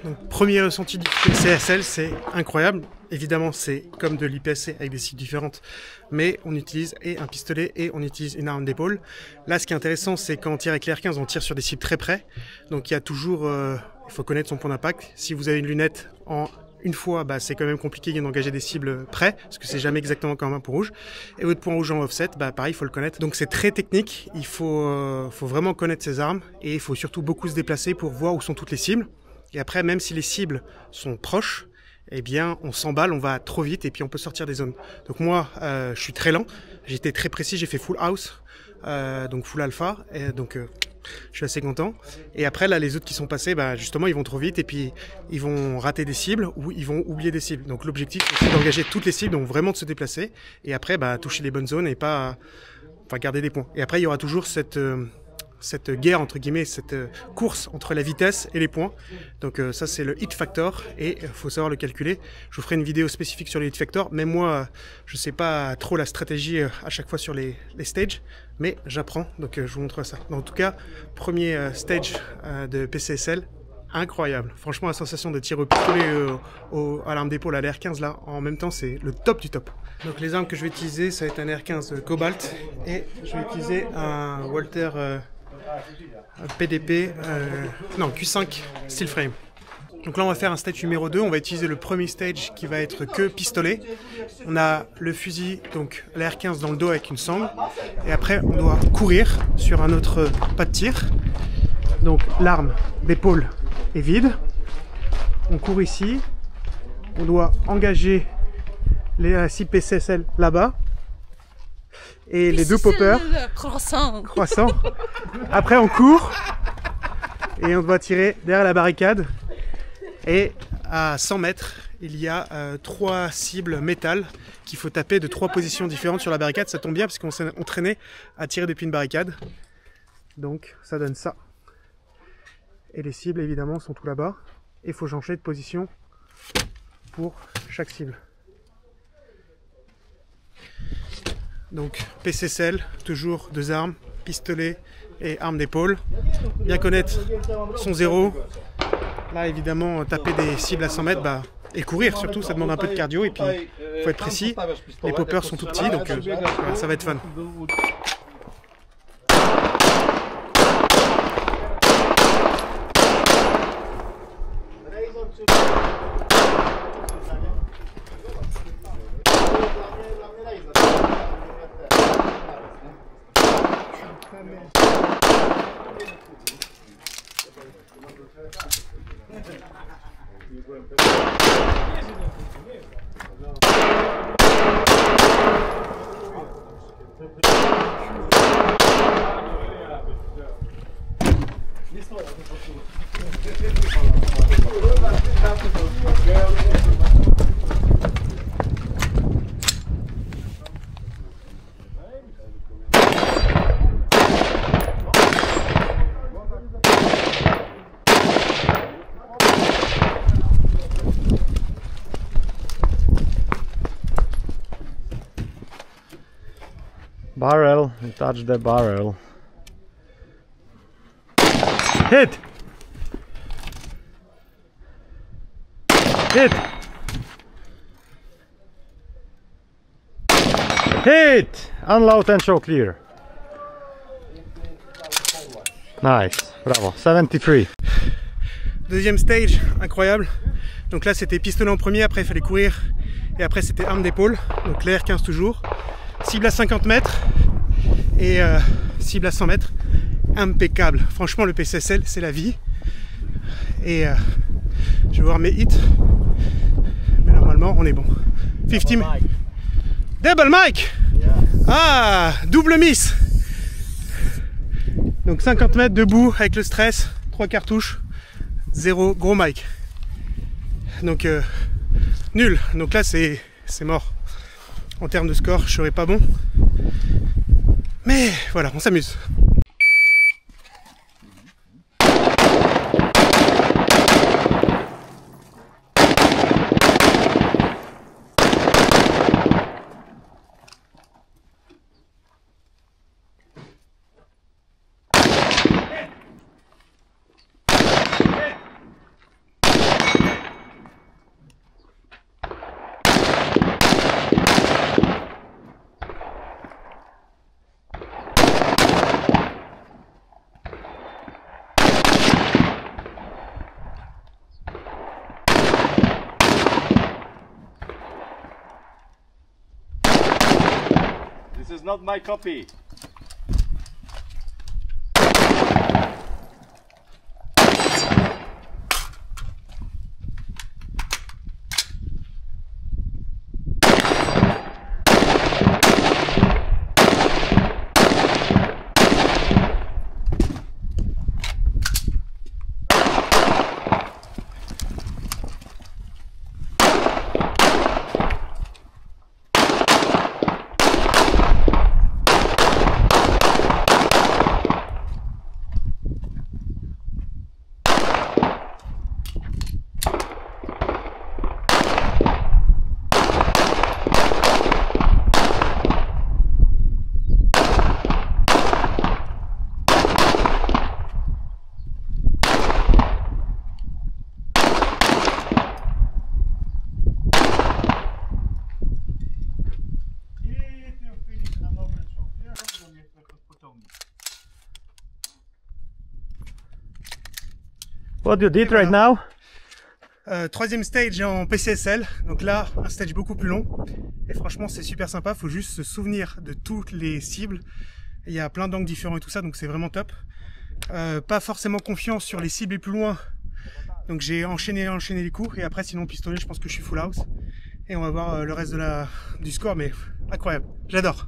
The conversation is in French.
Donc, premier ressenti du CSL, c'est incroyable. Évidemment, c'est comme de l'IPSC avec des cibles différentes, mais on utilise et un pistolet et on utilise une arme d'épaule. Là, ce qui est intéressant, c'est quand on tire avec l'R15, on tire sur des cibles très près. Donc, il y a toujours, il faut connaître son point d'impact. Si vous avez une lunette en une fois, bah, c'est quand même compliqué d'engager des cibles près, parce que c'est jamais exactement comme un point rouge. Et votre point rouge en offset, bah, pareil, il faut le connaître. Donc c'est très technique, il faut vraiment connaître ses armes, et il faut surtout beaucoup se déplacer pour voir où sont toutes les cibles. Et après, même si les cibles sont proches, eh bien, on s'emballe, on va trop vite, et puis on peut sortir des zones. Donc moi, je suis très lent, j'étais très précis, j'ai fait full house, donc full alpha, et donc je suis assez content. Et après, là, les autres qui sont passés, bah, justement, ils vont trop vite et puis ils vont rater des cibles ou ils vont oublier des cibles. Donc l'objectif, c'est d'engager toutes les cibles, donc vraiment de se déplacer. Et après, bah, toucher les bonnes zones et pas, enfin, garder des points. Et après, il y aura toujours cette guerre, entre guillemets, cette course entre la vitesse et les points. Donc ça, c'est le hit factor et il faut savoir le calculer. Je vous ferai une vidéo spécifique sur le hit factor. Même moi, je sais pas trop la stratégie à chaque fois sur les stages, mais j'apprends, donc je vous montre ça. Donc, en tout cas, premier stage de PCSL, incroyable. Franchement, la sensation de tirer au pistolet à l'arme d'épaule à l'R15, là, en même temps, c'est le top du top. Donc les armes que je vais utiliser, ça va être un R15 Cobalt et je vais utiliser un Walther PDP, non, Q5 Steel Frame. Donc là, on va faire un stage numéro 2. On va utiliser le premier stage qui va être que pistolet. On a le fusil, donc la R15 dans le dos avec une sangle. Et après, on doit courir sur un autre pas de tir. Donc l'arme d'épaule est vide. On court ici. On doit engager les 6 PCSL là-bas. Et les deux poppers. Croissant. Après, on court. Et on doit tirer derrière la barricade. Et à 100 mètres, il y a 3 cibles métal qu'il faut taper de 3 positions différentes sur la barricade. Ça tombe bien parce qu'on s'est entraîné à tirer depuis une barricade. Donc ça donne ça. Et les cibles évidemment sont tout là-bas. Et il faut changer de position pour chaque cible. Donc PCSL, toujours 2 armes, pistolet et arme d'épaule. Bien connaître son zéro. Là, évidemment, taper des cibles à 100 mètres, bah, et courir surtout, ça demande un peu de cardio et puis il faut être précis. Les poppers sont tout petits, donc voilà, ça va être fun. Barrel, you touch the barrel. Hit! Hit! Hit! Unload and show clear. Nice, bravo, 73. Deuxième stage, incroyable. Donc là c'était pistolet en premier, après il fallait courir. Et après c'était arme d'épaule, donc la R15 toujours. Cible à 50 mètres et cible à 100 mètres. Impeccable. Franchement, le PCSL, c'est la vie. Et je vais voir mes hits. Mais normalement, on est bon. 50. Double mic. Ah, double miss. Donc 50 mètres debout avec le stress. 3 cartouches. 0 gros mic. Donc nul. Donc là, c'est mort. En termes de score, je serais pas bon. Mais voilà, on s'amuse. This is not my copy. What you did right now? Troisième stage en PCSL, donc là un stage beaucoup plus long et franchement c'est super sympa, faut juste se souvenir de toutes les cibles, il y a plein d'angles différents et tout ça donc c'est vraiment top. Pas forcément confiant sur les cibles les plus loin, donc j'ai enchaîné les coups et après sinon pistolet je pense que je suis full house et on va voir le reste du score, mais incroyable, j'adore.